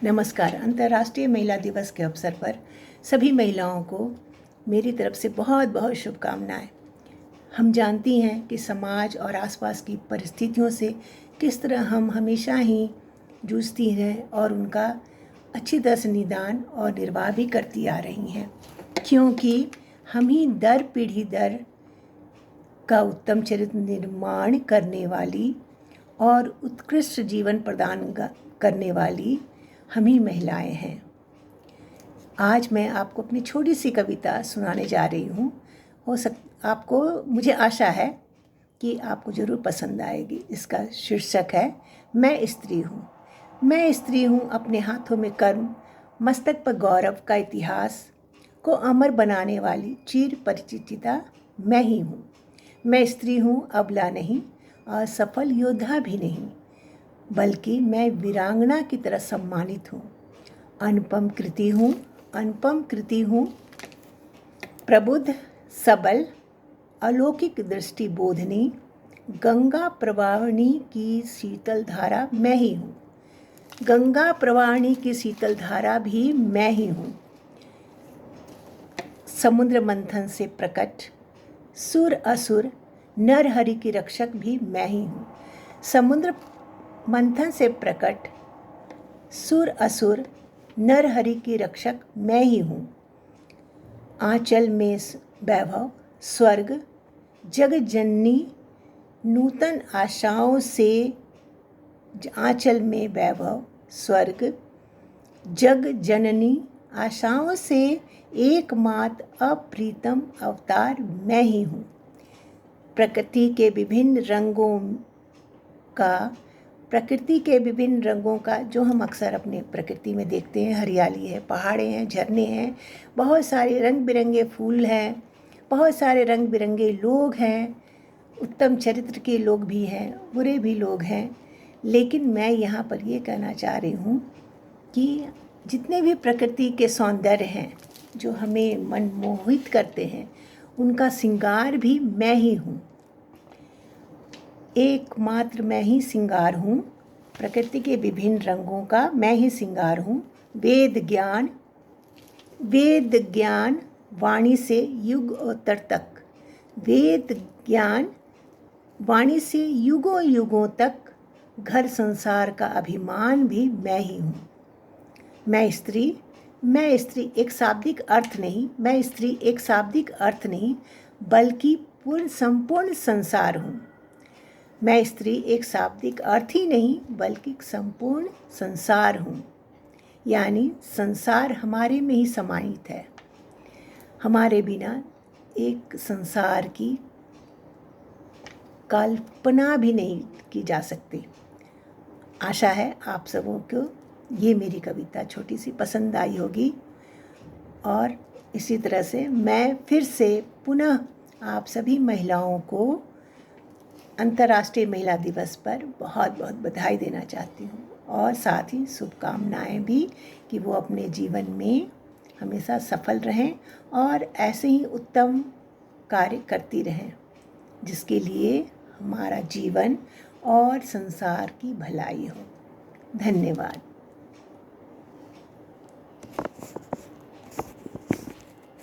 नमस्कार। अंतर्राष्ट्रीय महिला दिवस के अवसर पर सभी महिलाओं को मेरी तरफ से बहुत बहुत शुभकामनाएं। हम जानती हैं कि समाज और आसपास की परिस्थितियों से किस तरह हम हमेशा ही जूझती हैं और उनका अच्छी तरह से निदान और निर्वाह भी करती आ रही हैं, क्योंकि हम ही दर पीढ़ी दर का उत्तम चरित्र निर्माण करने वाली और उत्कृष्ट जीवन प्रदान करने वाली हम ही महिलाएं हैं। आज मैं आपको अपनी छोटी सी कविता सुनाने जा रही हूँ। आपको मुझे आशा है कि आपको ज़रूर पसंद आएगी। इसका शीर्षक है मैं स्त्री हूँ। मैं स्त्री हूँ, अपने हाथों में कर्म, मस्तक पर गौरव का इतिहास को अमर बनाने वाली चिर परिचिता मैं ही हूँ। मैं स्त्री हूँ, अबला नहीं, असफल योद्धा भी नहीं, बल्कि मैं वीरांगना की तरह सम्मानित हूँ। अनुपम कृति हूँ, प्रबुद्ध, सबल, अलौकिक दृष्टि बोधनी, गंगा प्रवाहिनी की शीतल धारा मैं ही हूँ। गंगा प्रवाहिनी की शीतल धारा भी मैं ही हूँ। समुद्र मंथन से प्रकट सुर असुर नर हरि की रक्षक भी मैं ही हूँ। समुद्र मंथन से प्रकट सुर असुर नर हरि की रक्षक मैं ही हूँ। आंचल में वैभव स्वर्ग जग जननी नूतन आशाओं से, आंचल में वैभव स्वर्ग जग जननी आशाओं से एकमात्र अप्रीतम अवतार मैं ही हूँ। प्रकृति के विभिन्न रंगों का जो हम अक्सर अपने प्रकृति में देखते हैं, हरियाली है, पहाड़े हैं, झरने हैं, बहुत सारे रंग बिरंगे फूल हैं, बहुत सारे रंग बिरंगे लोग हैं, उत्तम चरित्र के लोग भी हैं, बुरे भी लोग हैं। लेकिन मैं यहाँ पर ये कहना चाह रही हूँ कि जितने भी प्रकृति के सौंदर्य हैं जो हमें मनमोहित करते हैं, उनका श्रृंगार भी मैं ही हूँ। एकमात्र मैं ही श्रृंगार हूँ। प्रकृति के विभिन्न रंगों का मैं ही श्रृंगार हूँ। वेद ज्ञान वाणी से युगोत्तर तक, वेद ज्ञान वाणी से युगों युगों तक घर संसार का अभिमान भी मैं ही हूँ। मैं स्त्री एक शाब्दिक अर्थ नहीं, बल्कि संपूर्ण संसार हूँ। मैं स्त्री एक शाब्दिक अर्थ ही नहीं, बल्कि संपूर्ण संसार हूँ। यानी संसार हमारे में ही समाहित है। हमारे बिना एक संसार की कल्पना भी नहीं की जा सकती। आशा है आप सबों को ये मेरी कविता छोटी सी पसंद आई होगी। और इसी तरह से मैं फिर से पुनः आप सभी महिलाओं को अंतर्राष्ट्रीय महिला दिवस पर बहुत बहुत बधाई देना चाहती हूँ, और साथ ही शुभकामनाएं भी कि वो अपने जीवन में हमेशा सफल रहें और ऐसे ही उत्तम कार्य करती रहें, जिसके लिए हमारा जीवन और संसार की भलाई हो। धन्यवाद।